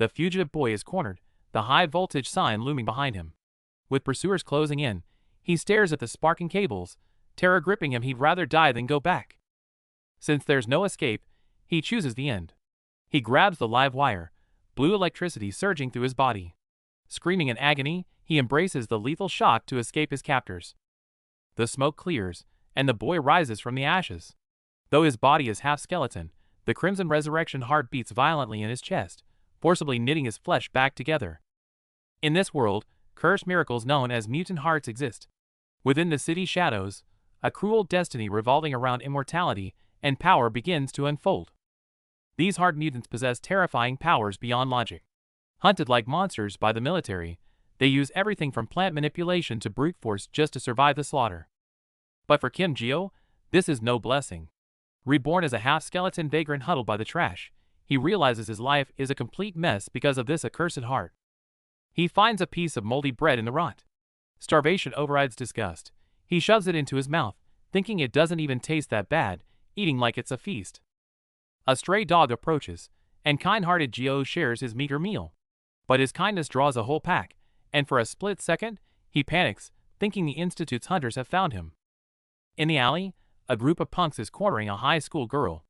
The fugitive boy is cornered, the high-voltage sign looming behind him. With pursuers closing in, he stares at the sparking cables, terror gripping him. He'd rather die than go back. Since there's no escape, he chooses the end. He grabs the live wire, blue electricity surging through his body. Screaming in agony, he embraces the lethal shock to escape his captors. The smoke clears, and the boy rises from the ashes. Though his body is half skeleton, the crimson resurrection heart beats violently in his chest, forcibly knitting his flesh back together. In this world, cursed miracles known as mutant hearts exist. Within the city shadows, a cruel destiny revolving around immortality and power begins to unfold. These heart mutants possess terrifying powers beyond logic. Hunted like monsters by the military, they use everything from plant manipulation to brute force just to survive the slaughter. But for Kim Geo, this is no blessing. Reborn as a half-skeleton vagrant huddled by the trash, he realizes his life is a complete mess because of this accursed heart. He finds a piece of moldy bread in the rot. Starvation overrides disgust. He shoves it into his mouth, thinking it doesn't even taste that bad, eating like it's a feast. A stray dog approaches, and kind-hearted Geo shares his meager meal. But his kindness draws a whole pack, and for a split second, he panics, thinking the Institute's hunters have found him. In the alley, a group of punks is cornering a high school girl.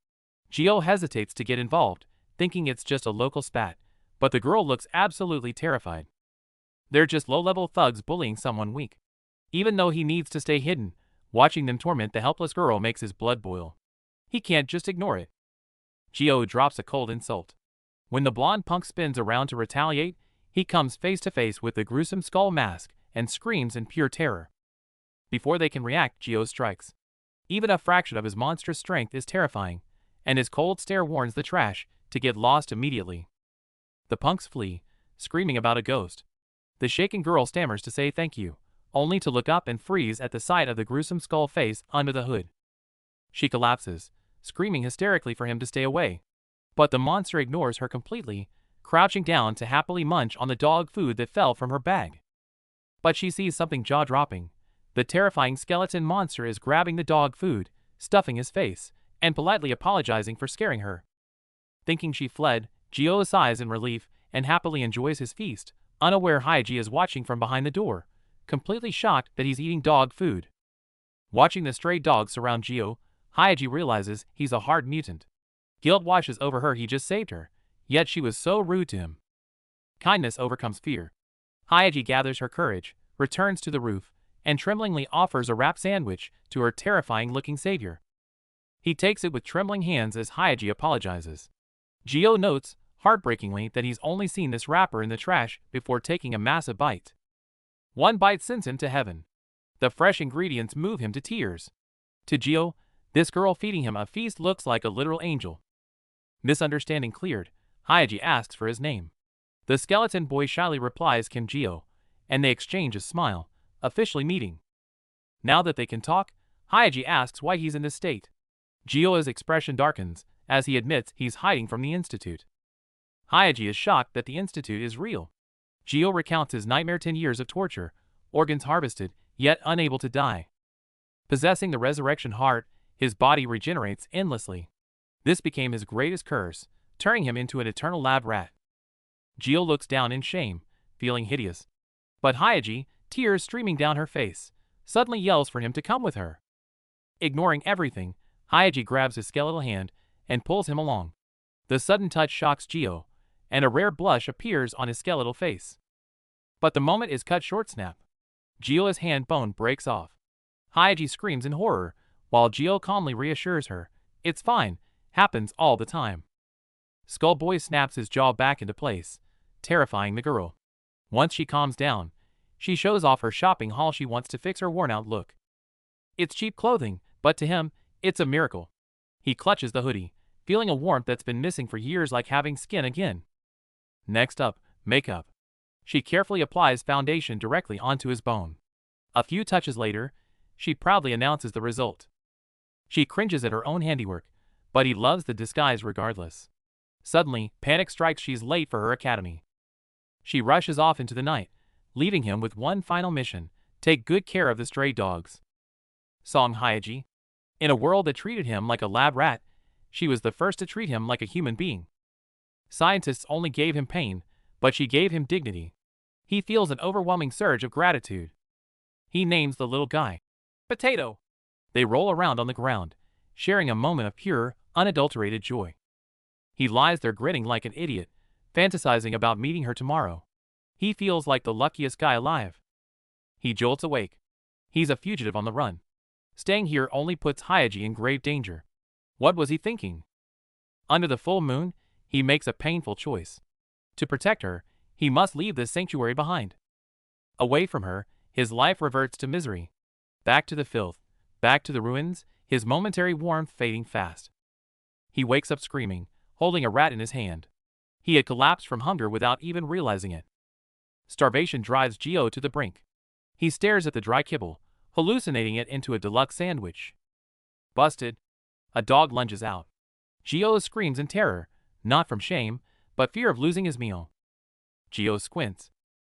Geo hesitates to get involved, thinking it's just a local spat, but the girl looks absolutely terrified. They're just low-level thugs bullying someone weak. Even though he needs to stay hidden, watching them torment the helpless girl makes his blood boil. He can't just ignore it. Geo drops a cold insult. When the blonde punk spins around to retaliate, he comes face to face with the gruesome skull mask and screams in pure terror. Before they can react, Geo strikes. Even a fraction of his monstrous strength is terrifying, and his cold stare warns the trash to get lost immediately. The punks flee, screaming about a ghost. The shaken girl stammers to say thank you, only to look up and freeze at the sight of the gruesome skull face under the hood. She collapses, screaming hysterically for him to stay away. But the monster ignores her completely, crouching down to happily munch on the dog food that fell from her bag. But she sees something jaw-dropping. The terrifying skeleton monster is grabbing the dog food, stuffing his face, and politely apologizing for scaring her. Thinking she fled, Geo sighs in relief and happily enjoys his feast, unaware Haiji is watching from behind the door, completely shocked that he's eating dog food. Watching the stray dogs surround Geo, Haiji realizes he's a hard mutant. Guilt washes over her. He just saved her, yet she was so rude to him. Kindness overcomes fear. Haiji gathers her courage, returns to the roof, and tremblingly offers a wrap sandwich to her terrifying-looking savior. He takes it with trembling hands as Haiji apologizes. Geo notes, heartbreakingly, that he's only seen this wrapper in the trash before taking a massive bite. One bite sends him to heaven. The fresh ingredients move him to tears. To Geo, this girl feeding him a feast looks like a literal angel. Misunderstanding cleared, Haiji asks for his name. The skeleton boy shyly replies Kim Geo, and they exchange a smile, officially meeting. Now that they can talk, Haiji asks why he's in this state. Gio's expression darkens, as he admits he's hiding from the Institute. Haiji is shocked that the Institute is real. Geo recounts his nightmare 10 years of torture, organs harvested, yet unable to die. Possessing the resurrection heart, his body regenerates endlessly. This became his greatest curse, turning him into an eternal lab rat. Geo looks down in shame, feeling hideous. But Haiji, tears streaming down her face, suddenly yells for him to come with her. Ignoring everything, Haiji grabs his skeletal hand and pulls him along. The sudden touch shocks Geo, and a rare blush appears on his skeletal face. But the moment is cut short. Snap. Geo's hand bone breaks off. Haiji screams in horror, while Geo calmly reassures her, "It's fine, happens all the time." Skullboy snaps his jaw back into place, terrifying the girl. Once she calms down, she shows off her shopping haul. She wants to fix her worn-out look. It's cheap clothing, but to him, it's a miracle. He clutches the hoodie, feeling a warmth that's been missing for years, like having skin again. Next up, makeup. She carefully applies foundation directly onto his bone. A few touches later, she proudly announces the result. She cringes at her own handiwork, but he loves the disguise regardless. Suddenly, panic strikes. She's late for her academy. She rushes off into the night, leaving him with one final mission: take good care of the stray dogs. Song Haiji. In a world that treated him like a lab rat, she was the first to treat him like a human being. Scientists only gave him pain, but she gave him dignity. He feels an overwhelming surge of gratitude. He names the little guy Potato. They roll around on the ground, sharing a moment of pure, unadulterated joy. He lies there grinning like an idiot, fantasizing about meeting her tomorrow. He feels like the luckiest guy alive. He jolts awake. He's a fugitive on the run. Staying here only puts Hyaji in grave danger. What was he thinking? Under the full moon, he makes a painful choice. To protect her, he must leave this sanctuary behind. Away from her, his life reverts to misery. Back to the filth, back to the ruins, his momentary warmth fading fast. He wakes up screaming, holding a rat in his hand. He had collapsed from hunger without even realizing it. Starvation drives Gio to the brink. He stares at the dry kibble, hallucinating it into a deluxe sandwich. Busted. A dog lunges out. Gio screams in terror, not from shame, but fear of losing his meal. Gio squints.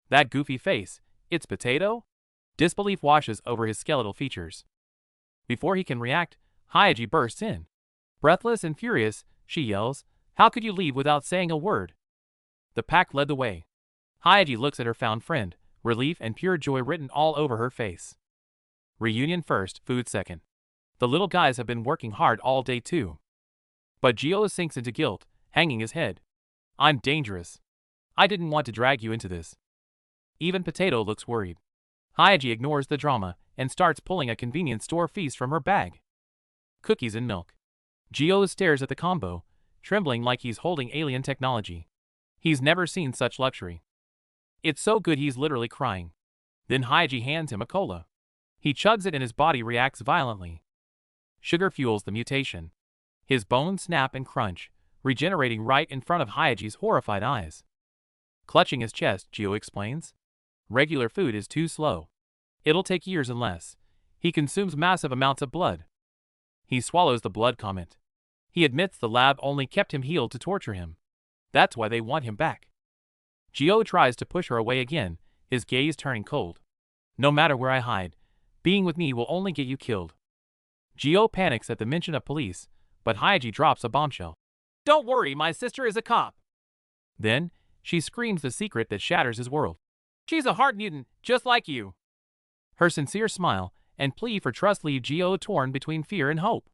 That goofy face, it's Potato? Disbelief washes over his skeletal features. Before he can react, Hyaji bursts in. Breathless and furious, she yells, "How could you leave without saying a word?" The pack led the way. Hyaji looks at her found friend, relief and pure joy written all over her face. Reunion first, food second. The little guys have been working hard all day too. But Gio sinks into guilt, hanging his head. I'm dangerous. I didn't want to drag you into this. Even Potato looks worried. Hyaji ignores the drama and starts pulling a convenience store feast from her bag. Cookies and milk. Gio stares at the combo, trembling like he's holding alien technology. He's never seen such luxury. It's so good he's literally crying. Then Hyaji hands him a cola. He chugs it and his body reacts violently. Sugar fuels the mutation. His bones snap and crunch, regenerating right in front of Hyaji's horrified eyes. Clutching his chest, Gio explains. Regular food is too slow. It'll take years and less. He consumes massive amounts of blood. He swallows the blood comment. He admits the lab only kept him healed to torture him. That's why they want him back. Gio tries to push her away again, his gaze turning cold. No matter where I hide, being with me will only get you killed. Gio panics at the mention of police, but Hyaji drops a bombshell. Don't worry, my sister is a cop. Then, she screams the secret that shatters his world. She's a heart mutant, just like you. Her sincere smile and plea for trust leave Gio torn between fear and hope.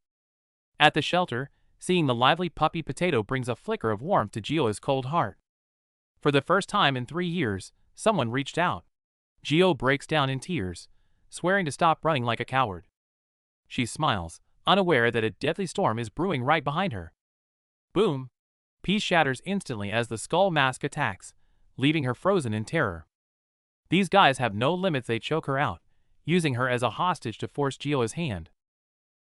At the shelter, seeing the lively puppy Potato brings a flicker of warmth to Gio's cold heart. For the first time in 3 years, someone reached out. Gio breaks down in tears, swearing to stop running like a coward. She smiles, unaware that a deadly storm is brewing right behind her. Boom! Peace shatters instantly as the skull mask attacks, leaving her frozen in terror. These guys have no limits. They choke her out, using her as a hostage to force Gio's hand.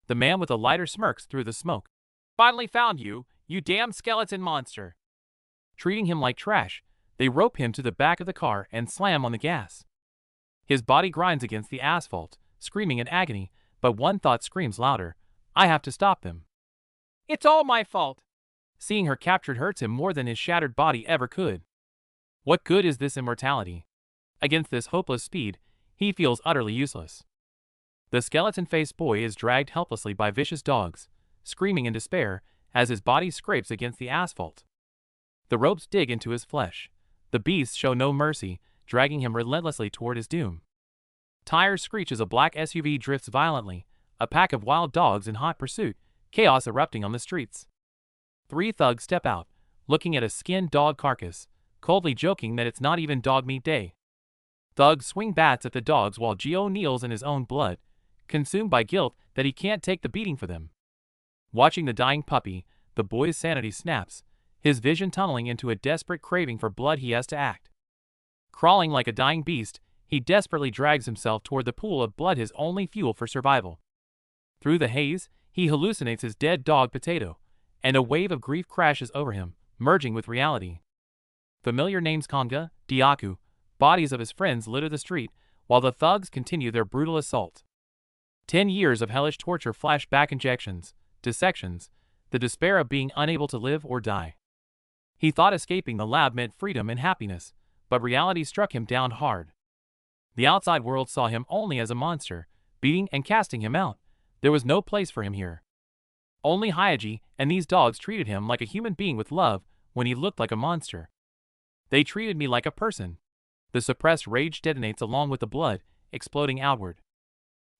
The man with a lighter smirks through the smoke. Finally found you, you damn skeleton monster. Treating him like trash, they rope him to the back of the car and slam on the gas. His body grinds against the asphalt, screaming in agony, but one thought screams louder. I have to stop them. It's all my fault. Seeing her captured hurts him more than his shattered body ever could. What good is this immortality? Against this hopeless speed, he feels utterly useless. The skeleton-faced boy is dragged helplessly by vicious dogs, screaming in despair as his body scrapes against the asphalt. The ropes dig into his flesh. The beasts show no mercy, dragging him relentlessly toward his doom. Tires screech as a black SUV drifts violently, a pack of wild dogs in hot pursuit, chaos erupting on the streets. 3 thugs step out, looking at a skinned dog carcass, coldly joking that it's not even dog meat day. Thugs swing bats at the dogs while Gio kneels in his own blood, consumed by guilt that he can't take the beating for them. Watching the dying puppy, the boy's sanity snaps, his vision tunneling into a desperate craving for blood. He has to act. Crawling like a dying beast, he desperately drags himself toward the pool of blood, his only fuel for survival. Through the haze, he hallucinates his dead dog Potato, and a wave of grief crashes over him, merging with reality. Familiar names Konga, Diaku, bodies of his friends litter the street, while the thugs continue their brutal assault. 10 years of hellish torture, flashback injections, dissections, the despair of being unable to live or die. He thought escaping the lab meant freedom and happiness, but reality struck him down hard. The outside world saw him only as a monster, beating and casting him out. There was no place for him here. Only Hyaji and these dogs treated him like a human being with love, when he looked like a monster. They treated me like a person. The suppressed rage detonates along with the blood, exploding outward.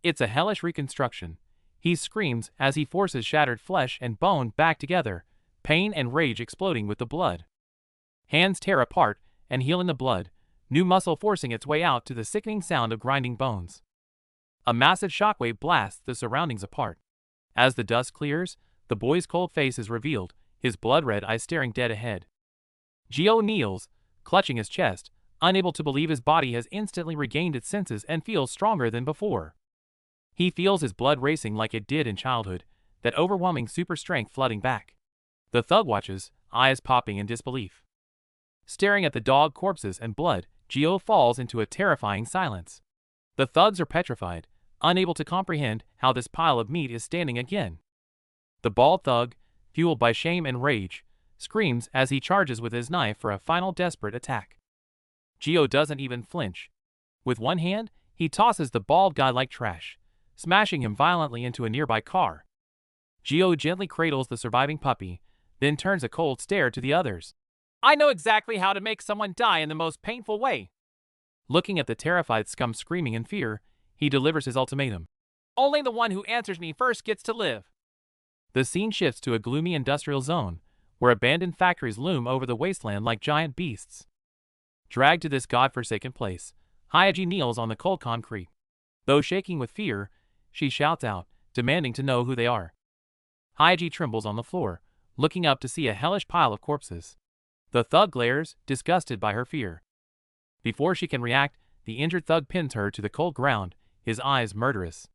It's a hellish reconstruction. He screams as he forces shattered flesh and bone back together, pain and rage exploding with the blood. Hands tear apart and heal in the blood, new muscle forcing its way out to the sickening sound of grinding bones. A massive shockwave blasts the surroundings apart. As the dust clears, the boy's cold face is revealed, his blood-red eyes staring dead ahead. Gio kneels, clutching his chest, unable to believe his body has instantly regained its senses and feels stronger than before. He feels his blood racing like it did in childhood, that overwhelming super strength flooding back. The thug watches, eyes popping in disbelief. Staring at the dog corpses and blood, Gio falls into a terrifying silence. The thugs are petrified, unable to comprehend how this pile of meat is standing again. The bald thug, fueled by shame and rage, screams as he charges with his knife for a final desperate attack. Gio doesn't even flinch. With one hand, he tosses the bald guy like trash, smashing him violently into a nearby car. Gio gently cradles the surviving puppy, then turns a cold stare to the others. I know exactly how to make someone die in the most painful way. Looking at the terrified scum screaming in fear, he delivers his ultimatum. Only the one who answers me first gets to live. The scene shifts to a gloomy industrial zone, where abandoned factories loom over the wasteland like giant beasts. Dragged to this godforsaken place, Hyaji kneels on the cold concrete. Though shaking with fear, she shouts out, demanding to know who they are. Hyaji trembles on the floor, looking up to see a hellish pile of corpses. The thug glares, disgusted by her fear. Before she can react, the injured thug pins her to the cold ground, his eyes murderous.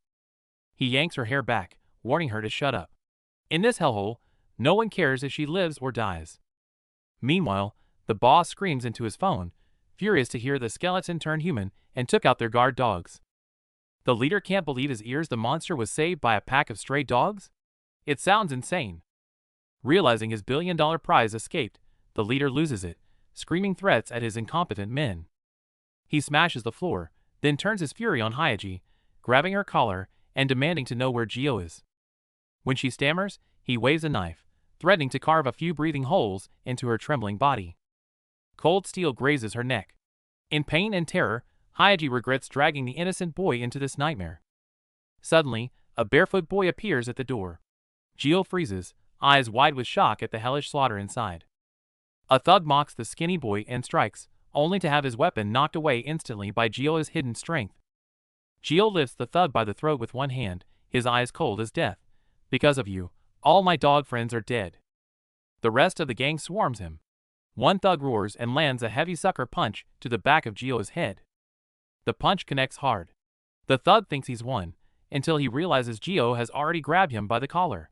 He yanks her hair back, warning her to shut up. In this hellhole, no one cares if she lives or dies. Meanwhile, the boss screams into his phone, furious to hear the skeleton turn human and took out their guard dogs. The leader can't believe his ears. The monster was saved by a pack of stray dogs? It sounds insane. Realizing his billion-dollar prize escaped, the leader loses it, screaming threats at his incompetent men. He smashes the floor, then turns his fury on Hyaji, grabbing her collar and demanding to know where Gio is. When she stammers, he waves a knife, threatening to carve a few breathing holes into her trembling body. Cold steel grazes her neck. In pain and terror, Hyaji regrets dragging the innocent boy into this nightmare. Suddenly, a barefoot boy appears at the door. Gio freezes, eyes wide with shock at the hellish slaughter inside. A thug mocks the skinny boy and strikes, only to have his weapon knocked away instantly by Gio's hidden strength. Gio lifts the thug by the throat with one hand, his eyes cold as death. Because of you, all my dog friends are dead. The rest of the gang swarms him. One thug roars and lands a heavy sucker punch to the back of Gio's head. The punch connects hard. The thug thinks he's won, until he realizes Gio has already grabbed him by the collar.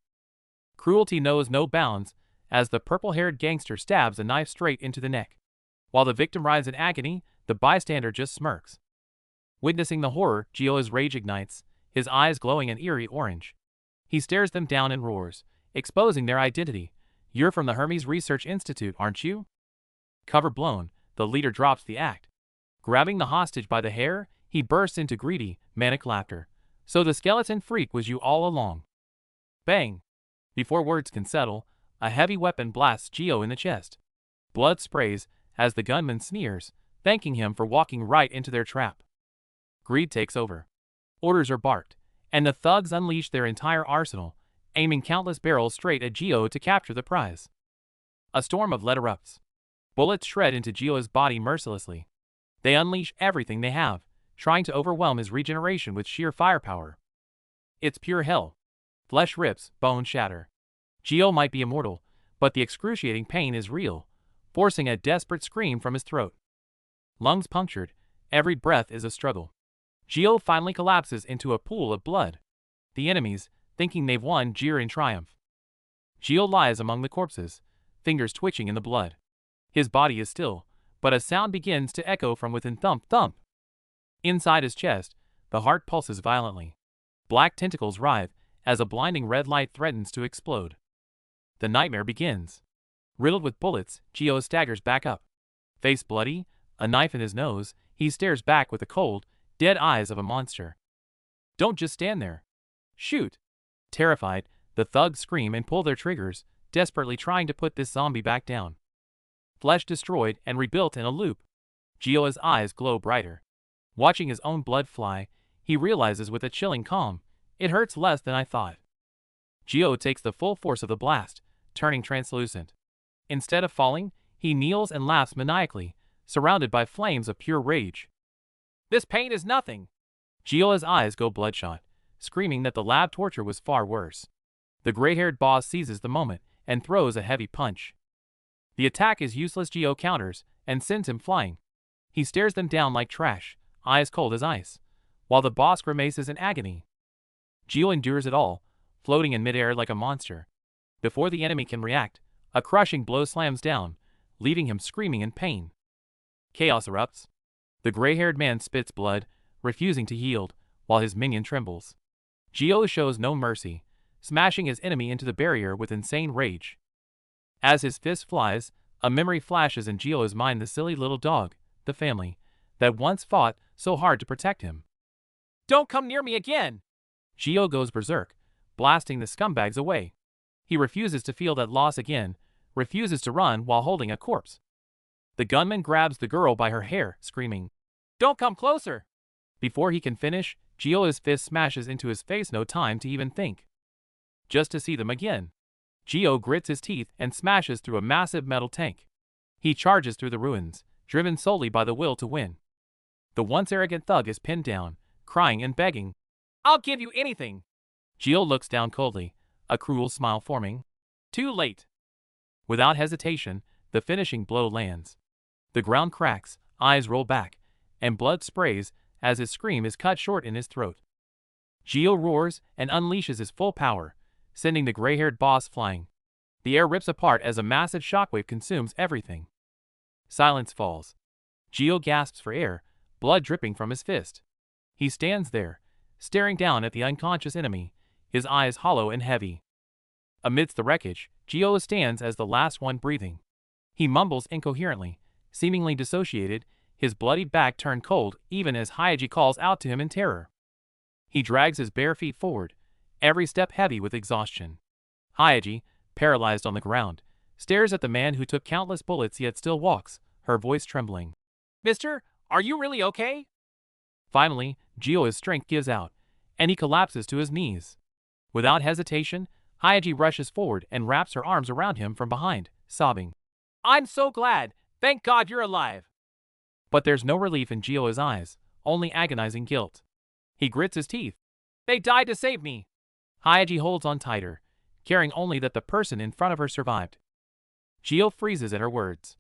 Cruelty knows no bounds, as the purple-haired gangster stabs a knife straight into the neck. While the victim writhes in agony, the bystander just smirks. Witnessing the horror, Gio's rage ignites, his eyes glowing an eerie orange. He stares them down and roars, exposing their identity. You're from the Hermes Research Institute, aren't you? Cover blown, the leader drops the act. Grabbing the hostage by the hair, he bursts into greedy, manic laughter. So the skeleton freak was you all along. Bang! Before words can settle, a heavy weapon blasts Gio in the chest. Blood sprays as the gunman sneers, thanking him for walking right into their trap. Greed takes over. Orders are barked, and the thugs unleash their entire arsenal, aiming countless barrels straight at Gio to capture the prize. A storm of lead erupts. Bullets shred into Gio's body mercilessly. They unleash everything they have, trying to overwhelm his regeneration with sheer firepower. It's pure hell. Flesh rips, bones shatter. Gio might be immortal, but the excruciating pain is real, forcing a desperate scream from his throat. Lungs punctured, every breath is a struggle. Gio finally collapses into a pool of blood. The enemies, thinking they've won, jeer in triumph. Gio lies among the corpses, fingers twitching in the blood. His body is still, but a sound begins to echo from within. Thump, thump. Inside his chest, the heart pulses violently. Black tentacles writhe as a blinding red light threatens to explode. The nightmare begins. Riddled with bullets, Gio staggers back up. Face bloody, a knife in his nose, he stares back with the cold, dead eyes of a monster. Don't just stand there. Shoot! Terrified, the thugs scream and pull their triggers, desperately trying to put this zombie back down. flesh destroyed and rebuilt in a loop. Gio's eyes glow brighter. Watching his own blood fly, he realizes with a chilling calm, it hurts less than I thought. Gio takes the full force of the blast, turning translucent. Instead of falling, he kneels and laughs maniacally, surrounded by flames of pure rage. This pain is nothing. Gio's eyes go bloodshot, screaming that the lab torture was far worse. The gray-haired boss seizes the moment and throws a heavy punch. The attack is useless. Gio counters and sends him flying. He stares them down like trash, eyes cold as ice, while the boss grimaces in agony. Gio endures it all, floating in midair like a monster. Before the enemy can react, a crushing blow slams down, leaving him screaming in pain. Chaos erupts. The gray-haired man spits blood, refusing to yield, while his minion trembles. Gio shows no mercy, smashing his enemy into the barrier with insane rage. As his fist flies, a memory flashes in Gio's mind, the silly little dog, the family, that once fought so hard to protect him. Don't come near me again! Gio goes berserk, blasting the scumbags away. He refuses to feel that loss again, refuses to run while holding a corpse. The gunman grabs the girl by her hair, screaming, "Don't come closer!" Before he can finish, Gio's fist smashes into his face. No time to even think. Just to see them again. Gio grits his teeth and smashes through a massive metal tank. He charges through the ruins, driven solely by the will to win. The once arrogant thug is pinned down, crying and begging, "I'll give you anything!" Gio looks down coldly, a cruel smile forming. Too late. Without hesitation, the finishing blow lands. The ground cracks, eyes roll back, and blood sprays as his scream is cut short in his throat. Gio roars and unleashes his full power, sending the gray-haired boss flying. The air rips apart as a massive shockwave consumes everything. Silence falls. Gio gasps for air, blood dripping from his fist. He stands there, staring down at the unconscious enemy, his eyes hollow and heavy. Amidst the wreckage, Gio stands as the last one breathing. He mumbles incoherently, seemingly dissociated, his bloody back turned cold even as Hyaji calls out to him in terror. He drags his bare feet forward, every step heavy with exhaustion. Hyaji, paralyzed on the ground, stares at the man who took countless bullets yet still walks, her voice trembling. "Mister, are you really okay?" Finally, Gio's strength gives out, and he collapses to his knees. Without hesitation, Hyaji rushes forward and wraps her arms around him from behind, sobbing, "I'm so glad! Thank God you're alive!" But there's no relief in Gio's eyes, only agonizing guilt. He grits his teeth. "They died to save me!" Hyaji holds on tighter, caring only that the person in front of her survived. Gio freezes at her words.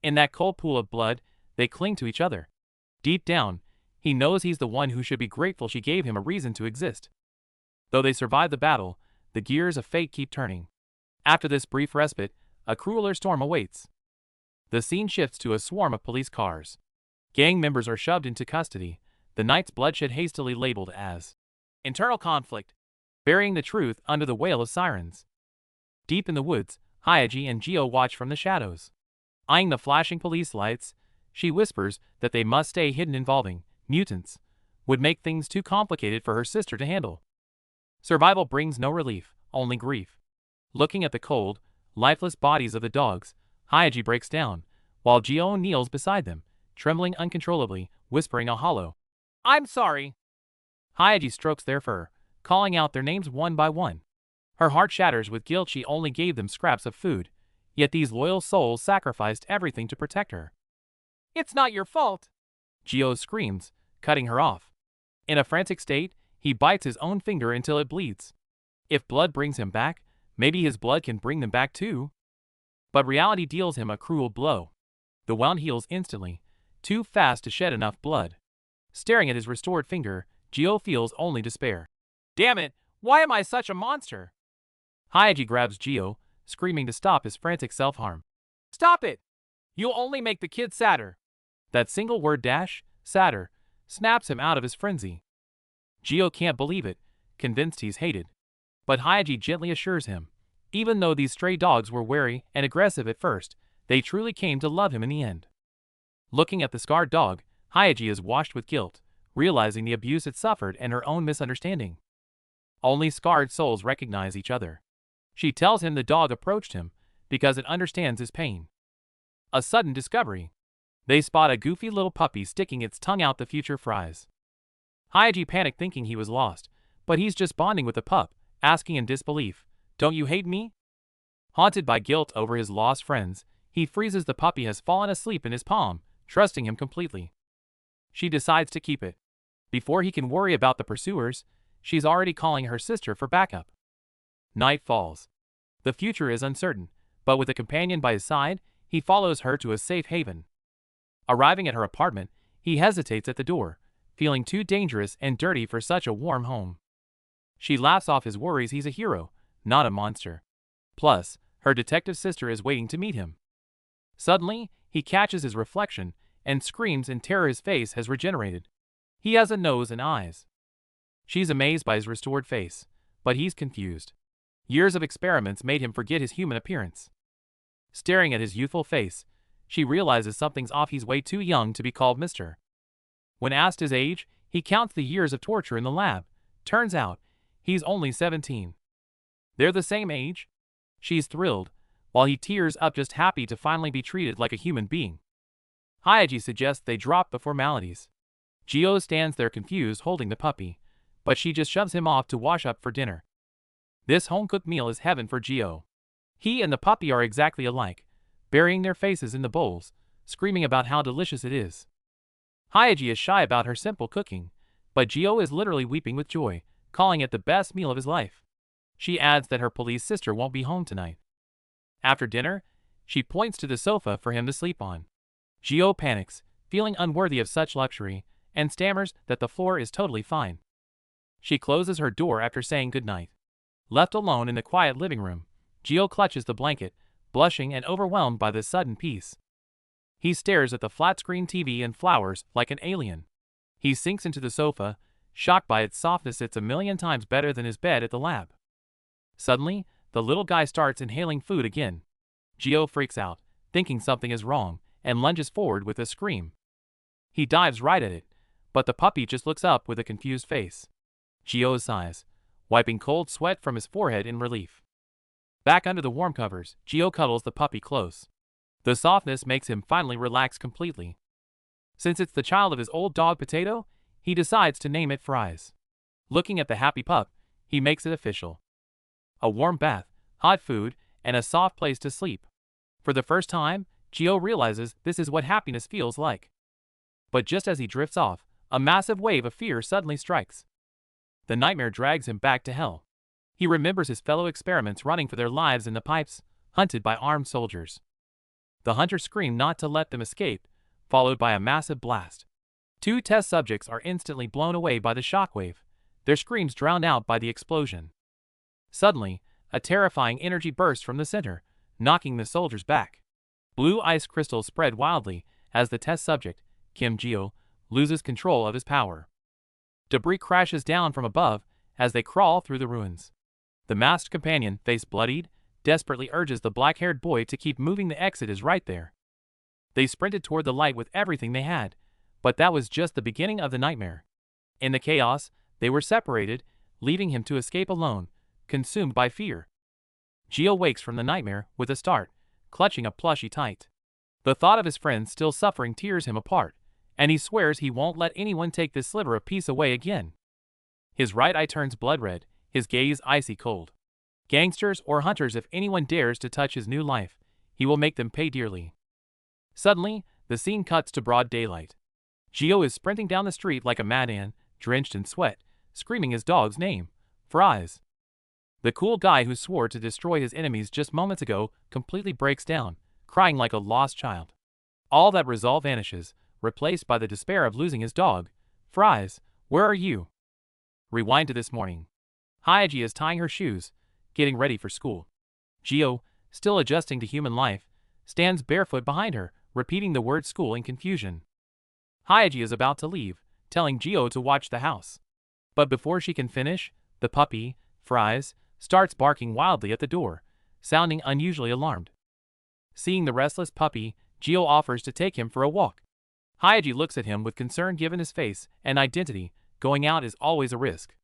In that cold pool of blood, they cling to each other. Deep down, he knows he's the one who should be grateful she gave him a reason to exist. Though they survive the battle, the gears of fate keep turning. After this brief respite, a crueler storm awaits. The scene shifts to a swarm of police cars. Gang members are shoved into custody, the night's bloodshed hastily labeled as internal conflict, burying the truth under the wail of sirens. Deep in the woods, Hyaji and Gio watch from the shadows. Eyeing the flashing police lights, she whispers that they must stay hidden. Involving mutants would make things too complicated for her sister to handle. Survival brings no relief, only grief. Looking at the cold, lifeless bodies of the dogs, Hyaji breaks down, while Gio kneels beside them, trembling uncontrollably, whispering a hollow, "I'm sorry." Hyaji strokes their fur, calling out their names one by one. Her heart shatters with guilt. She only gave them scraps of food, yet these loyal souls sacrificed everything to protect her. "It's not your fault," Gio screams, cutting her off. In a frantic state, he bites his own finger until it bleeds. If blood brings him back, maybe his blood can bring them back too. But reality deals him a cruel blow. The wound heals instantly, too fast to shed enough blood. Staring at his restored finger, Gio feels only despair. "Damn it, why am I such a monster?" Hyaji grabs Gio, screaming to stop his frantic self-harm. "Stop it! You'll only make the kid sadder." That single word sadder, snaps him out of his frenzy. Gio can't believe it, convinced he's hated. But Hyaji gently assures him, even though these stray dogs were wary and aggressive at first, they truly came to love him in the end. Looking at the scarred dog, Hyaji is washed with guilt, realizing the abuse it suffered and her own misunderstanding. Only scarred souls recognize each other. She tells him the dog approached him because it understands his pain. A sudden discovery. They spot a goofy little puppy sticking its tongue out the future fries. Hayaji panicked thinking he was lost, but he's just bonding with the pup, asking in disbelief, "Don't you hate me?" Haunted by guilt over his lost friends, he freezes the puppy has fallen asleep in his palm, trusting him completely. She decides to keep it. Before he can worry about the pursuers, she's already calling her sister for backup. Night falls. The future is uncertain, but with a companion by his side, he follows her to a safe haven. Arriving at her apartment, he hesitates at the door, feeling too dangerous and dirty for such a warm home. She laughs off his worries. He's a hero, not a monster. Plus, her detective sister is waiting to meet him. Suddenly, he catches his reflection and screams in terror. His face has regenerated. He has a nose and eyes. She's amazed by his restored face, but he's confused. Years of experiments made him forget his human appearance. Staring at his youthful face, she realizes something's off. He's way too young to be called Mr. When asked his age, he counts the years of torture in the lab. Turns out, he's only 17. They're the same age? She's thrilled, while he tears up just happy to finally be treated like a human being. Hayaji suggests they drop the formalities. Gio stands there confused holding the puppy, but she just shoves him off to wash up for dinner. This home-cooked meal is heaven for Gio. He and the puppy are exactly alike, burying their faces in the bowls, screaming about how delicious it is. Hayaji is shy about her simple cooking, but Gio is literally weeping with joy, calling it the best meal of his life. She adds that her police sister won't be home tonight. After dinner, she points to the sofa for him to sleep on. Gio panics, feeling unworthy of such luxury, and stammers that the floor is totally fine. She closes her door after saying goodnight. Left alone in the quiet living room, Gio clutches the blanket, blushing and overwhelmed by this sudden peace. He stares at the flat-screen TV and flowers like an alien. He sinks into the sofa, shocked by its softness. It's a million times better than his bed at the lab. Suddenly, the little guy starts inhaling food again. Gio freaks out, thinking something is wrong, and lunges forward with a scream. He dives right at it, but the puppy just looks up with a confused face. Gio sighs, wiping cold sweat from his forehead in relief. Back under the warm covers, Gio cuddles the puppy close. The softness makes him finally relax completely. Since it's the child of his old dog Potato, he decides to name it Fries. Looking at the happy pup, he makes it official. A warm bath, hot food, and a soft place to sleep. For the first time, Gio realizes this is what happiness feels like. But just as he drifts off, a massive wave of fear suddenly strikes. The nightmare drags him back to hell. He remembers his fellow experiments running for their lives in the pipes, hunted by armed soldiers. The hunters scream not to let them escape, followed by a massive blast. 2 test subjects are instantly blown away by the shockwave, their screams drowned out by the explosion. Suddenly, a terrifying energy bursts from the center, knocking the soldiers back. Blue ice crystals spread wildly as the test subject, Kim Gio, loses control of his power. Debris crashes down from above as they crawl through the ruins. The masked companion, face bloodied, desperately urges the black-haired boy to keep moving. The exit is right there. They sprinted toward the light with everything they had, but that was just the beginning of the nightmare. In the chaos, they were separated, leaving him to escape alone, consumed by fear. Gio wakes from the nightmare with a start, clutching a plushie tight. The thought of his friends still suffering tears him apart, and he swears he won't let anyone take this sliver of peace away again. His right eye turns blood red, his gaze icy cold. Gangsters or hunters, if anyone dares to touch his new life, he will make them pay dearly. Suddenly, the scene cuts to broad daylight. Gio is sprinting down the street like a madman, drenched in sweat, screaming his dog's name, Fries. The cool guy who swore to destroy his enemies just moments ago completely breaks down, crying like a lost child. All that resolve vanishes, replaced by the despair of losing his dog. Fries, where are you? Rewind to this morning. Hayaji is tying her shoes, getting ready for school. Gio, still adjusting to human life, stands barefoot behind her, repeating the word school in confusion. Hayaji is about to leave, telling Gio to watch the house. But before she can finish, the puppy, Fries, starts barking wildly at the door, sounding unusually alarmed. Seeing the restless puppy, Gio offers to take him for a walk. Hayaji looks at him with concern given his face and identity. Going out is always a risk.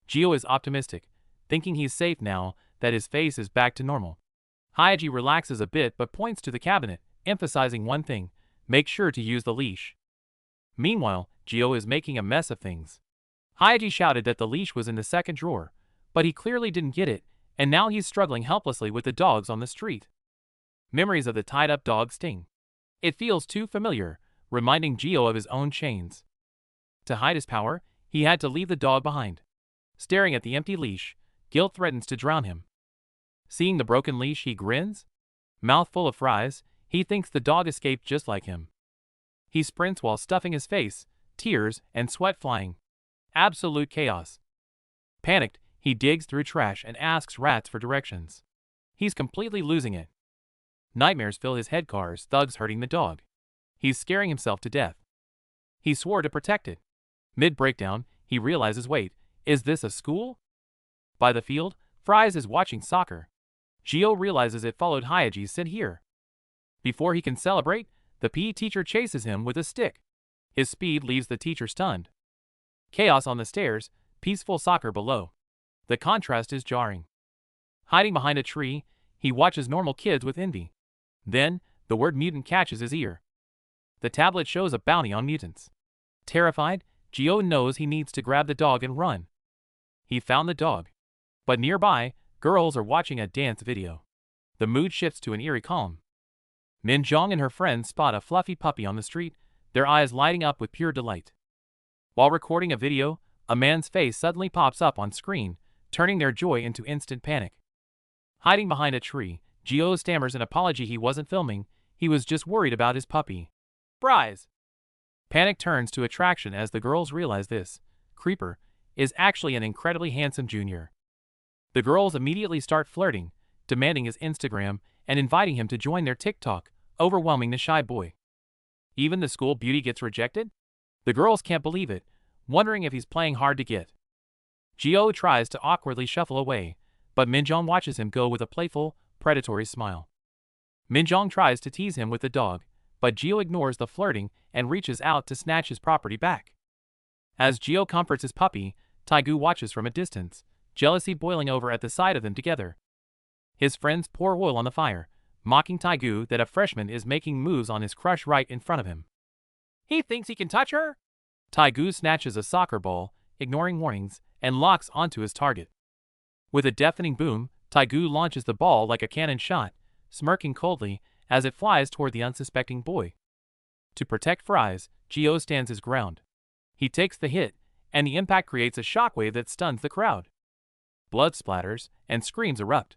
Gio is optimistic, thinking he's safe now that his face is back to normal. Hayaji relaxes a bit but points to the cabinet, emphasizing one thing: make sure to use the leash. Meanwhile, Gio is making a mess of things. Hayaji shouted that the leash was in the second drawer, but he clearly didn't get it, and now he's struggling helplessly with the dogs on the street. Memories of the tied-up dog sting. It feels too familiar, reminding Gio of his own chains. To hide his power, he had to leave the dog behind. Staring at the empty leash, guilt threatens to drown him. Seeing the broken leash, he grins. Mouth full of fries, he thinks the dog escaped just like him. He sprints while stuffing his face, tears and sweat flying. Absolute chaos. Panicked, he digs through trash and asks rats for directions. He's completely losing it. Nightmares fill his head, cars, thugs hurting the dog. He's scaring himself to death. He swore to protect it. Mid-breakdown, he realizes, wait, is this a school? By the field, Fries is watching soccer. Gio realizes it followed Hayaji's scent here. Before he can celebrate, the PE teacher chases him with a stick. His speed leaves the teacher stunned. Chaos on the stairs, peaceful soccer below. The contrast is jarring. Hiding behind a tree, he watches normal kids with envy. Then, the word mutant catches his ear. The tablet shows a bounty on mutants. Terrified, Gio knows he needs to grab the dog and run. He found the dog. But nearby, girls are watching a dance video. The mood shifts to an eerie calm. Minjong and her friends spot a fluffy puppy on the street, their eyes lighting up with pure delight. While recording a video, a man's face suddenly pops up on screen, turning their joy into instant panic. Hiding behind a tree, Gio stammers an apology. He wasn't filming, he was just worried about his puppy. Fries! Panic turns to attraction as the girls realize this creeper is actually an incredibly handsome junior. The girls immediately start flirting, demanding his Instagram and inviting him to join their TikTok, overwhelming the shy boy. Even the school beauty gets rejected? The girls can't believe it, wondering if he's playing hard to get. Gio tries to awkwardly shuffle away, but Minjong watches him go with a playful, predatory smile. Minjong tries to tease him with the dog, but Gio ignores the flirting and reaches out to snatch his property back. As Gio comforts his puppy, Taegu watches from a distance, jealousy boiling over at the sight of them together. His friends pour oil on the fire, mocking Taegu that a freshman is making moves on his crush right in front of him. He thinks he can touch her? Taegu snatches a soccer ball, ignoring warnings, and locks onto his target. With a deafening boom, Taegu launches the ball like a cannon shot, smirking coldly as it flies toward the unsuspecting boy. To protect Fries, Gio stands his ground. He takes the hit, and the impact creates a shockwave that stuns the crowd. Blood splatters, and screams erupt.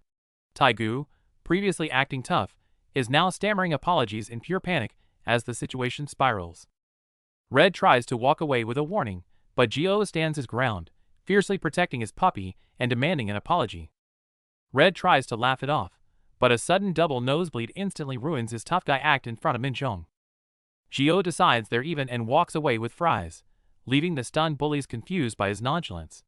Taegu, previously acting tough, is now stammering apologies in pure panic as the situation spirals. Red tries to walk away with a warning, but Gio stands his ground, fiercely protecting his puppy and demanding an apology. Red tries to laugh it off, but a sudden double nosebleed instantly ruins his tough guy act in front of Minjong. Gio decides they're even and walks away with Fries, leaving the stunned bullies confused by his nonchalance.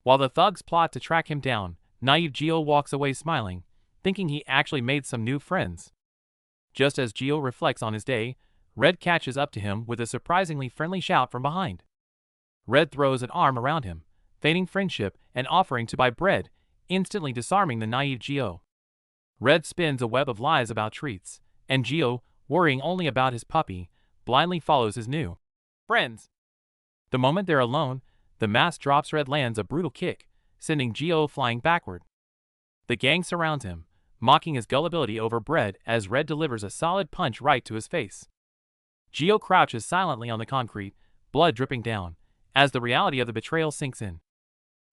While the thugs plot to track him down, naive Gio walks away smiling, thinking he actually made some new friends. Just as Gio reflects on his day, Red catches up to him with a surprisingly friendly shout from behind. Red throws an arm around him, feigning friendship and offering to buy bread, instantly disarming the naive Gio. Red spins a web of lies about treats, and Gio, worrying only about his puppy, blindly follows his new friends. The moment they're alone, the mask drops. Red lands a brutal kick, sending Gio flying backward. The gang surrounds him, mocking his gullibility over bread as Red delivers a solid punch right to his face. Gio crouches silently on the concrete, blood dripping down, as the reality of the betrayal sinks in.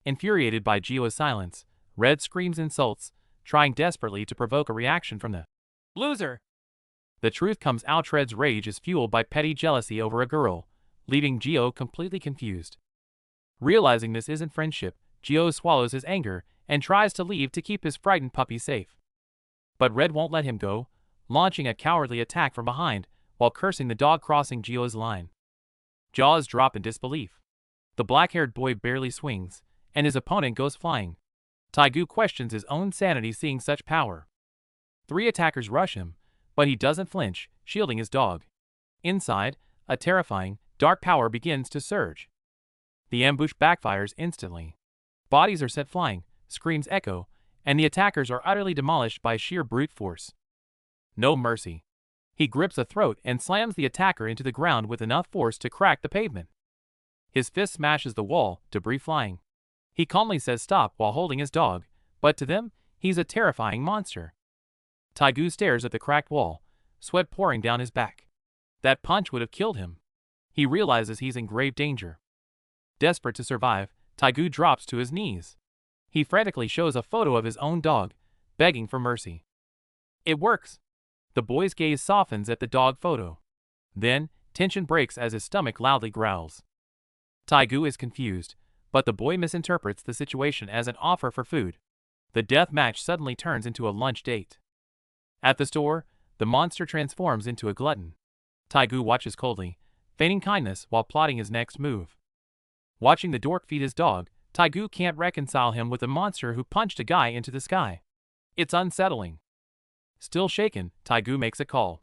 Infuriated by Gio's silence, Red screams insults, trying desperately to provoke a reaction from the loser. The truth comes out. Red's rage is fueled by petty jealousy over a girl, leaving Gio completely confused. Realizing this isn't friendship, Gio swallows his anger and tries to leave to keep his frightened puppy safe. But Red won't let him go, launching a cowardly attack from behind while cursing the dog crossing Gio's line. Jaws drop in disbelief. The black-haired boy barely swings, and his opponent goes flying. Taegu questions his own sanity seeing such power. 3 attackers rush him, but he doesn't flinch, shielding his dog. Inside, a terrifying, dark power begins to surge. The ambush backfires instantly. Bodies are set flying, screams echo, and the attackers are utterly demolished by sheer brute force. No mercy. He grips a throat and slams the attacker into the ground with enough force to crack the pavement. His fist smashes the wall, debris flying. He calmly says stop while holding his dog, but to them, he's a terrifying monster. Taegu stares at the cracked wall, sweat pouring down his back. That punch would have killed him. He realizes he's in grave danger. Desperate to survive, Taegu drops to his knees. He frantically shows a photo of his own dog, begging for mercy. It works. The boy's gaze softens at the dog photo. Then, tension breaks as his stomach loudly growls. Taegu is confused, but the boy misinterprets the situation as an offer for food. The death match suddenly turns into a lunch date. At the store, the monster transforms into a glutton. Taegu watches coldly, feigning kindness while plotting his next move. Watching the dork feed his dog, Taegu can't reconcile him with the monster who punched a guy into the sky. It's unsettling. Still shaken, Taegu makes a call.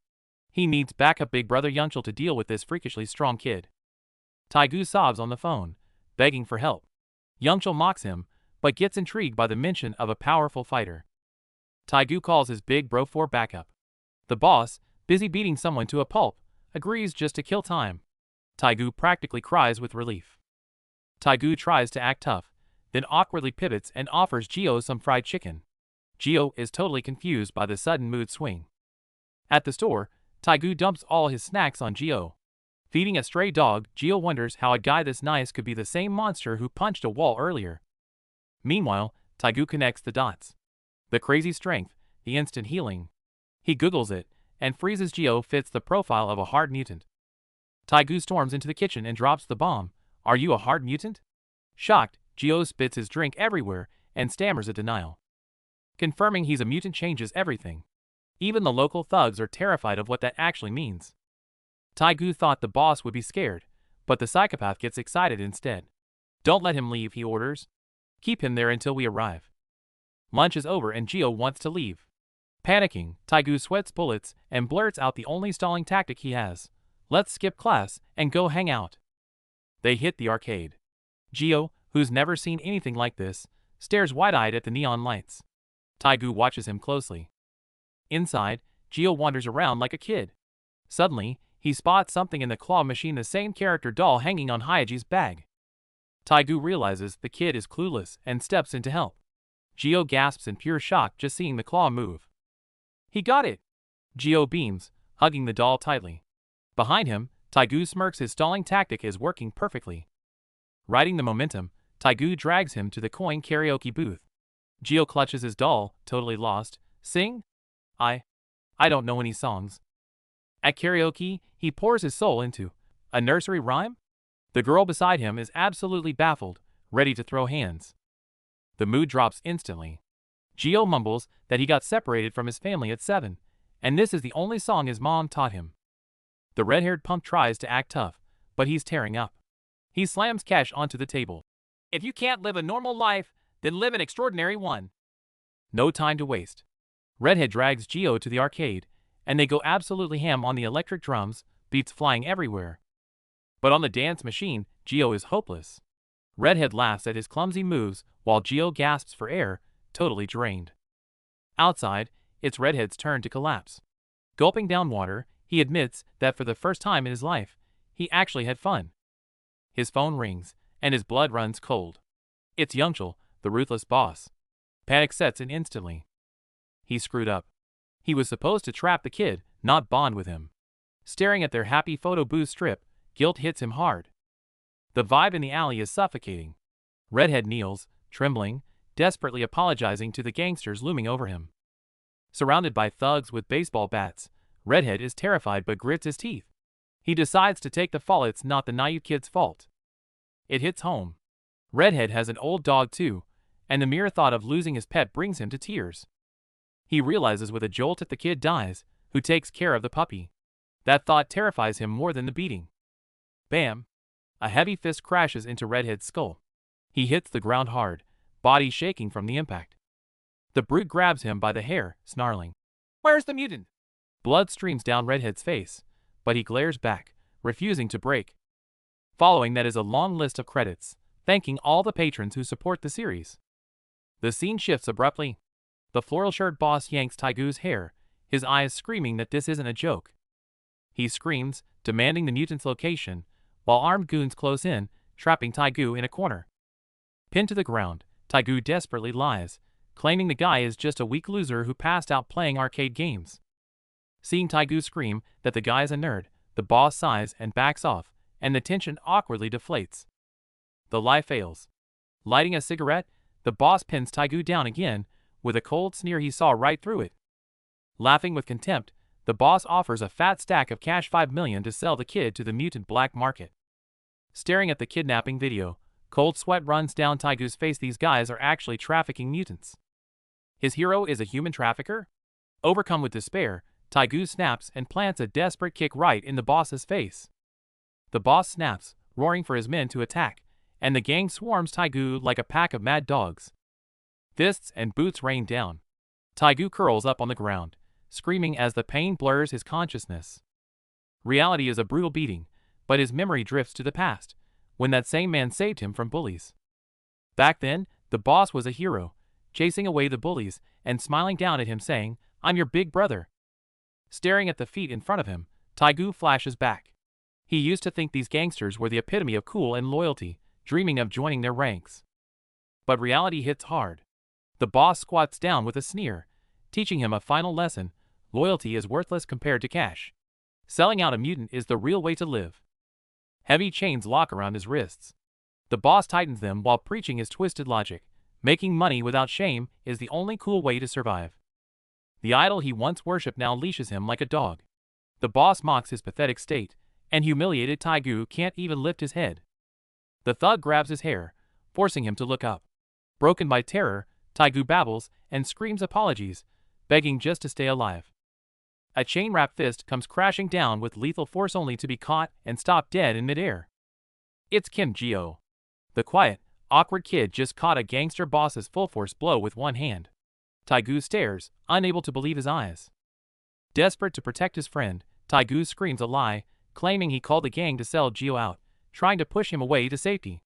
He needs backup big brother Yungchul to deal with this freakishly strong kid. Taegu sobs on the phone, begging for help. Yungchul mocks him, but gets intrigued by the mention of a powerful fighter. Taegu calls his big bro for backup. The boss, busy beating someone to a pulp, agrees just to kill time. Taegu practically cries with relief. Taegu tries to act tough, then awkwardly pivots and offers Gio some fried chicken. Gio is totally confused by the sudden mood swing. At the store, Taegu dumps all his snacks on Gio. Feeding a stray dog, Gio wonders how a guy this nice could be the same monster who punched a wall earlier. Meanwhile, Taegu connects the dots. The crazy strength, the instant healing. He googles it, and freezes Gio fits the profile of a hard mutant. Taegu storms into the kitchen and drops the bomb. Are you a hard mutant? Shocked, Gio spits his drink everywhere and stammers a denial. Confirming he's a mutant changes everything. Even the local thugs are terrified of what that actually means. Taegu thought the boss would be scared, but the psychopath gets excited instead. Don't let him leave, he orders. Keep him there until we arrive. Lunch is over and Gio wants to leave. Panicking, Taegu sweats bullets and blurts out the only stalling tactic he has. Let's skip class and go hang out. They hit the arcade. Gio, who's never seen anything like this, stares wide-eyed at the neon lights. Taegu watches him closely. Inside, Gio wanders around like a kid. Suddenly, he spots something in the claw machine, the same character doll hanging on Hyaji's bag. Taegu realizes the kid is clueless and steps in to help. Gio gasps in pure shock just seeing the claw move. He got it! Gio beams, hugging the doll tightly. Behind him, Taegu smirks. His stalling tactic is working perfectly. Riding the momentum, Taegu drags him to the coin karaoke booth. Gio clutches his doll, totally lost. Sing? I don't know any songs. At karaoke, he pours his soul into a nursery rhyme? The girl beside him is absolutely baffled, ready to throw hands. The mood drops instantly. Gio mumbles that he got separated from his family at 7, and this is the only song his mom taught him. The red-haired punk tries to act tough, but he's tearing up. He slams cash onto the table. If you can't live a normal life, then live an extraordinary one. No time to waste. Redhead drags Gio to the arcade, and they go absolutely ham on the electric drums, beats flying everywhere. But on the dance machine, Gio is hopeless. Redhead laughs at his clumsy moves while Gio gasps for air, totally drained. Outside, it's Redhead's turn to collapse. Gulping down water, he admits that for the first time in his life, he actually had fun. His phone rings, and his blood runs cold. It's Yungchul, the ruthless boss. Panic sets in instantly. He screwed up. He was supposed to trap the kid, not bond with him. Staring at their happy photo booth strip, guilt hits him hard. The vibe in the alley is suffocating. Redhead kneels, trembling, desperately apologizing to the gangsters looming over him. Surrounded by thugs with baseball bats, Redhead is terrified but grits his teeth. He decides to take the fall. It's not the naive kid's fault. It hits home. Redhead has an old dog too, and the mere thought of losing his pet brings him to tears. He realizes with a jolt that the kid dies, who takes care of the puppy. That thought terrifies him more than the beating. Bam! A heavy fist crashes into Redhead's skull. He hits the ground hard, body shaking from the impact. The brute grabs him by the hair, snarling. Where's the mutant? Blood streams down Redhead's face, but he glares back, refusing to break. Following that is a long list of credits, thanking all the patrons who support the series. The scene shifts abruptly. The floral-shirt boss yanks Taegu's hair, his eyes screaming that this isn't a joke. he screams, demanding the mutant's location, while armed goons close in, trapping Taegu in a corner. Pinned to the ground, Taegu desperately lies, claiming the guy is just a weak loser who passed out playing arcade games. Seeing Taegu scream that the guy's a nerd, the boss sighs and backs off, and the tension awkwardly deflates. The lie fails. Lighting a cigarette, the boss pins Taegu down again, with a cold sneer he saw right through it. Laughing with contempt, the boss offers a fat stack of cash 5 million to sell the kid to the mutant black market. Staring at the kidnapping video, cold sweat runs down Taegu's face. These guys are actually trafficking mutants. His hero is a human trafficker? Overcome with despair, Taegu snaps and plants a desperate kick right in the boss's face. The boss snaps, roaring for his men to attack, and the gang swarms Taegu like a pack of mad dogs. Fists and boots rain down. Taegu curls up on the ground, screaming as the pain blurs his consciousness. Reality is a brutal beating, but his memory drifts to the past, when that same man saved him from bullies. Back then, the boss was a hero, chasing away the bullies and smiling down at him saying, "I'm your big brother." Staring at the feet in front of him, Taegu flashes back. He used to think these gangsters were the epitome of cool and loyalty, dreaming of joining their ranks. But reality hits hard. The boss squats down with a sneer, teaching him a final lesson: loyalty is worthless compared to cash. Selling out a mutant is the real way to live. Heavy chains lock around his wrists. The boss tightens them while preaching his twisted logic. Making money without shame is the only cool way to survive. The idol he once worshipped now leashes him like a dog. The boss mocks his pathetic state, and humiliated Taegu can't even lift his head. The thug grabs his hair, forcing him to look up. Broken by terror, Taegu babbles and screams apologies, begging just to stay alive. A chain-wrapped fist comes crashing down with lethal force only to be caught and stopped dead in midair. It's Kim Jio. The quiet, awkward kid just caught a gangster boss's full-force blow with one hand. Taegu stares, unable to believe his eyes. Desperate to protect his friend, Taegu screams a lie, claiming he called the gang to sell Jio out, trying to push him away to safety.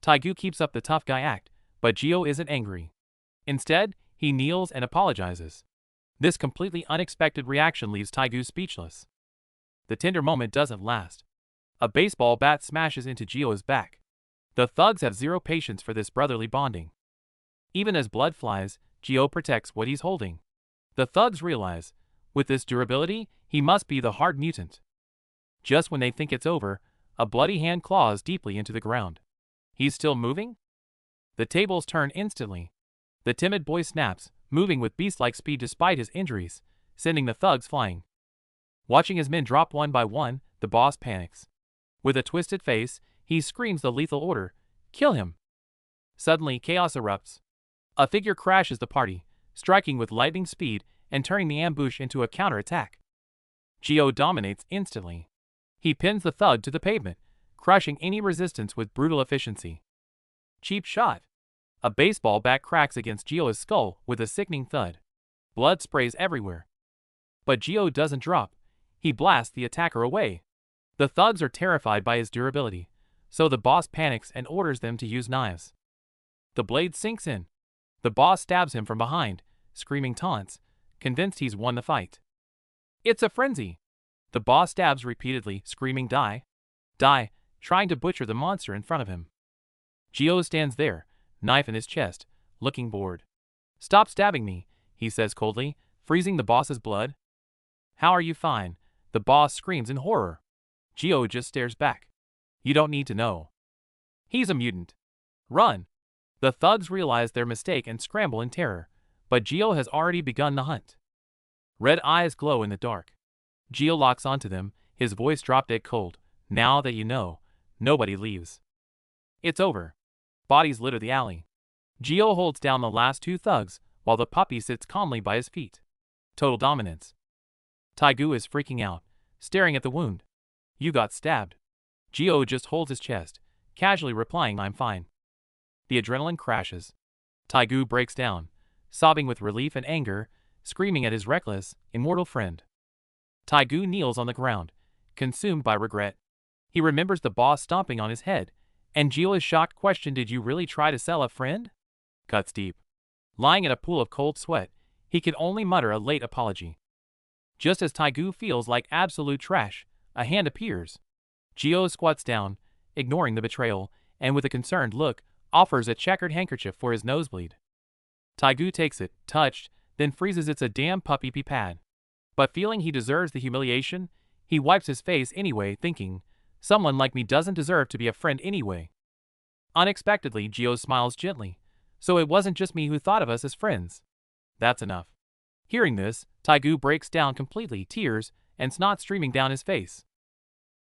Taegu keeps up the tough guy act, but Jio isn't angry. Instead, he kneels and apologizes. This completely unexpected reaction leaves Taegu speechless. The tender moment doesn't last. A baseball bat smashes into Jio's back. The thugs have zero patience for this brotherly bonding. Even as blood flies, Jio protects what he's holding. The thugs realize, with this durability, he must be the hard mutant. Just when they think it's over, a bloody hand claws deeply into the ground. He's still moving? The tables turn instantly. The timid boy snaps, moving with beast-like speed despite his injuries, sending the thugs flying. Watching his men drop one by one, the boss panics. With a twisted face, he screams the lethal order, "Kill him!" Suddenly, chaos erupts. A figure crashes the party, striking with lightning speed and turning the ambush into a counterattack. Jio dominates instantly. He pins the thug to the pavement, crushing any resistance with brutal efficiency. Cheap shot. A baseball bat cracks against Jio's skull with a sickening thud. Blood sprays everywhere. But Jio doesn't drop. He blasts the attacker away. The thugs are terrified by his durability, so the boss panics and orders them to use knives. The blade sinks in. The boss stabs him from behind, screaming taunts, convinced he's won the fight. It's a frenzy. The boss stabs repeatedly, screaming "Die! Die!" trying to butcher the monster in front of him. Jio stands there, knife in his chest, looking bored. "Stop stabbing me," he says coldly, freezing the boss's blood. "How are you fine?" the boss screams in horror. Jio just stares back. "You don't need to know. He's a mutant. Run!" The thugs realize their mistake and scramble in terror, but Jio has already begun the hunt. Red eyes glow in the dark. Jio locks onto them, his voice drop dead cold. "Now that you know, nobody leaves. It's over." Bodies litter the alley. Jio holds down the last two thugs, while the puppy sits calmly by his feet. Total dominance. Taegu is freaking out, staring at the wound. "You got stabbed." Jio just holds his chest, casually replying, "I'm fine." The adrenaline crashes. Taegu breaks down, sobbing with relief and anger, screaming at his reckless, immortal friend. Taegu kneels on the ground, consumed by regret. He remembers the boss stomping on his head, and Jio's shocked question, "Did you really try to sell a friend?" cuts deep. Lying in a pool of cold sweat, he can only mutter a late apology. Just as Taegu feels like absolute trash, a hand appears. Gio squats down, ignoring the betrayal, and with a concerned look, offers a checkered handkerchief for his nosebleed. Taegu takes it, touched, then freezes it's a damn puppy pee pad. But feeling he deserves the humiliation, he wipes his face anyway, thinking, someone like me doesn't deserve to be a friend anyway. Unexpectedly, Gio smiles gently. So it wasn't just me who thought of us as friends. That's enough. Hearing this, Taegu breaks down completely, tears and snot streaming down his face.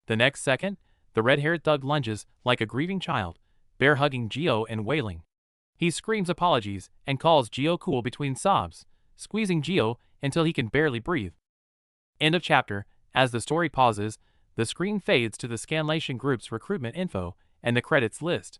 The next second, the red-haired thug lunges like a grieving child, bear-hugging Gio and wailing. He screams apologies and calls Gio cool between sobs, squeezing Gio until he can barely breathe. End of chapter. As the story pauses, the screen fades to the Scanlation Group's recruitment info and the credits list.